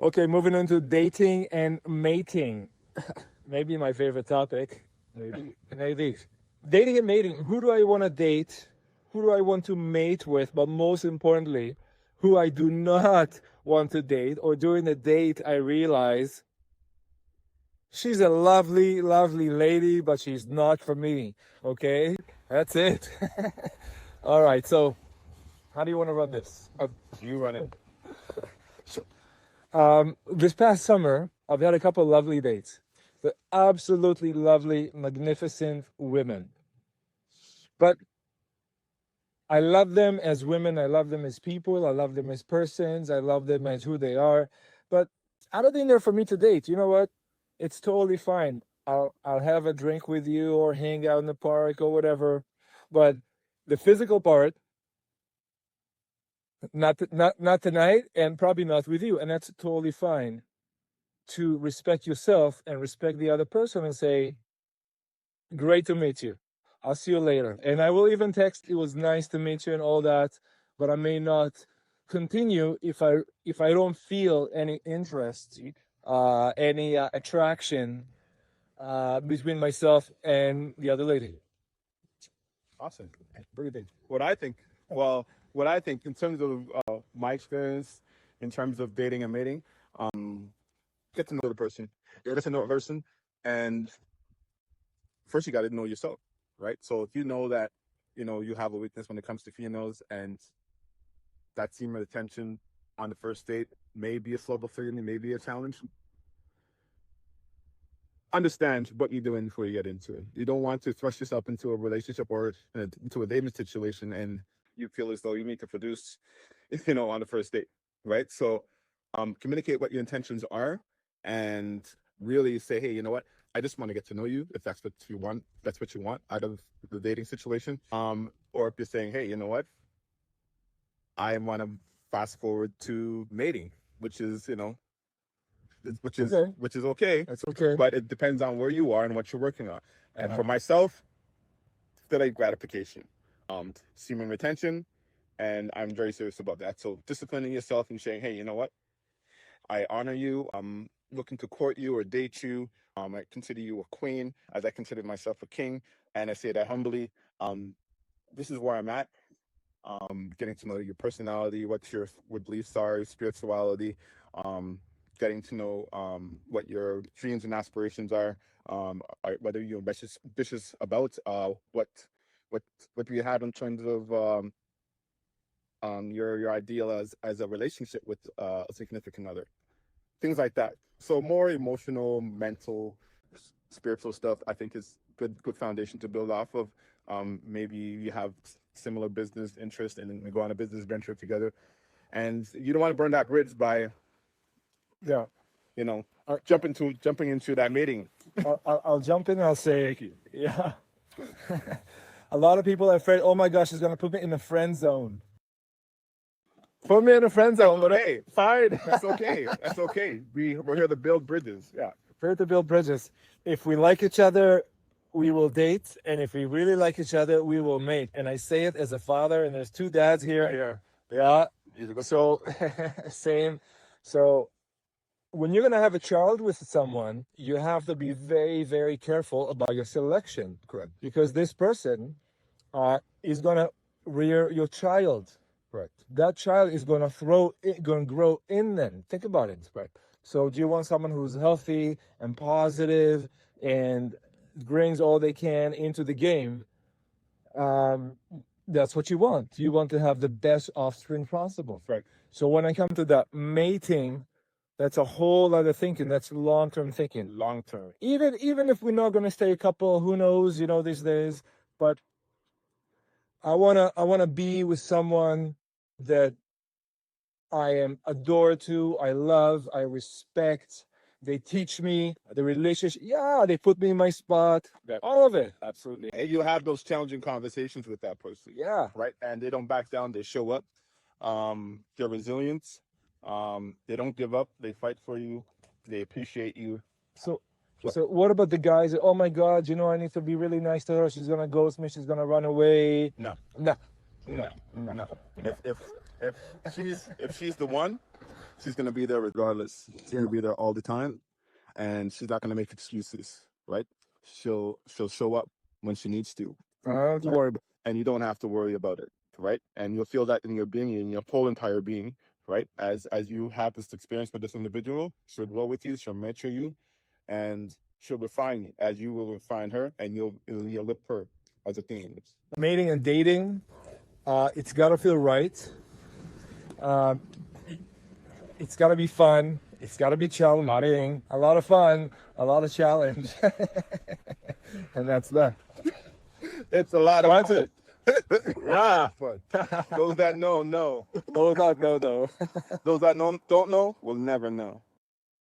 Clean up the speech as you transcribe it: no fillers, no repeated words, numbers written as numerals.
Okay, moving on to dating and mating. Maybe my favorite topic. Maybe. Dating and mating. Who do I want to date? Who do I want to mate with? But most importantly, who I do not want to date, or during the date, I realize she's a lovely, lovely lady, but she's not for me. Okay? That's it. All right, so how do you want to run this? You run it. This past summer, I've had a couple of lovely dates. They're absolutely lovely, magnificent women. But I love them as women. I love them as people. I love them as persons. I love them as who they are. But I don't think they're for me to date. You know what? It's totally fine. I'll have a drink with you or hang out in the park or whatever. But the physical part, not tonight, and probably not with you. And that's totally fine. To respect yourself and respect the other person and say, great to meet you. I'll see you later. And I will even text, it was nice to meet you and all that, but I may not continue if I don't feel any interest, any attraction between myself and the other lady. Awesome. Breathing. What I think in terms of my experience, in terms of dating and mating, get to know the person. Get to know a person, and first you got to know yourself, right? So if you know that, you have a weakness when it comes to females, and that semen retention on the first date may be a struggle for you, may be a challenge. Understand what you're doing before you get into it. You don't want to thrust yourself into a relationship or into a dating situation and you feel as though you need to produce, on the first date, right? So, communicate what your intentions are and really say, hey, you know what? I just want to get to know you. If that's what you want, that's what you want out of the dating situation. Or if you're saying, hey, you know what? I want to fast forward to mating, which is, Okay. which is okay, That's okay. but it depends on where you are and what you're working on. And for myself, delayed gratification, semen retention, and I'm very serious about that. So disciplining yourself and saying, hey, you know what? I honor you. I'm looking to court you or date you. I consider you a queen, as I consider myself a king, and I say that humbly. This is where I'm at. Getting to know your personality, what beliefs are, spirituality, getting to know what your dreams and aspirations whether you're ambitious about what what you have in terms of your ideal as a relationship with a significant other, things like that. So more emotional, mental, spiritual stuff, I think is good foundation to build off of. Maybe you have similar business interest and then we go on a business venture together, and you don't want to burn that bridge by Yeah. jumping into that meeting. I'll jump in and I'll say, yeah. A lot of people are afraid, oh my gosh, he's going to put me in the friend zone. Put me in the friend zone, but hey, fine. That's okay. That's okay. We're here to build bridges. Yeah. Here to build bridges. If we like each other, we will date. And if we really like each other, we will mate. And I say it as a father, and there's two dads here. Yeah. So, same. So, when you're going to have a child with someone, you have to be very, very careful about your selection. Correct. Because this person is going to rear your child. Correct. That child is going to grow in them. Think about it. Right. So do you want someone who's healthy and positive and brings all they can into the game? That's what you want. You want to have the best offspring possible. Right. So when I come to that mating, that's a whole other thinking. That's long-term thinking. Long term. Even if we're not going to stay a couple, who knows, these days. But I wanna be with someone that I am adored to, I love, I respect. They teach me the relationship. Yeah, they put me in my spot. Yeah. All of it. Absolutely. And you have those challenging conversations with that person. Yeah. Right. And they don't back down. They show up. They're resilient. They don't give up. They fight for you. They appreciate you. So what about the guys that, oh my God, I need to be really nice to her. She's gonna ghost me. She's gonna run away. No. No. No. If she's the one, She's gonna be there regardless. She's gonna be there all the time, and she's not gonna make excuses, right? She'll show up when she needs to, Don't worry. and you don't have to worry about it, right? And you'll feel that in your being, in your whole entire being, right? As you have this experience with this individual, she'll grow with you, she'll mature you, and she'll refine you as you will refine her, and you'll lift her as a theme. Mating and dating, it's gotta feel right. It's gotta be fun. It's gotta be challenging. A lot of fun, a lot of challenge, and that's that. It's a lot of That's it. fun. Those that know, know. Those not know though. Those that don't know will never know.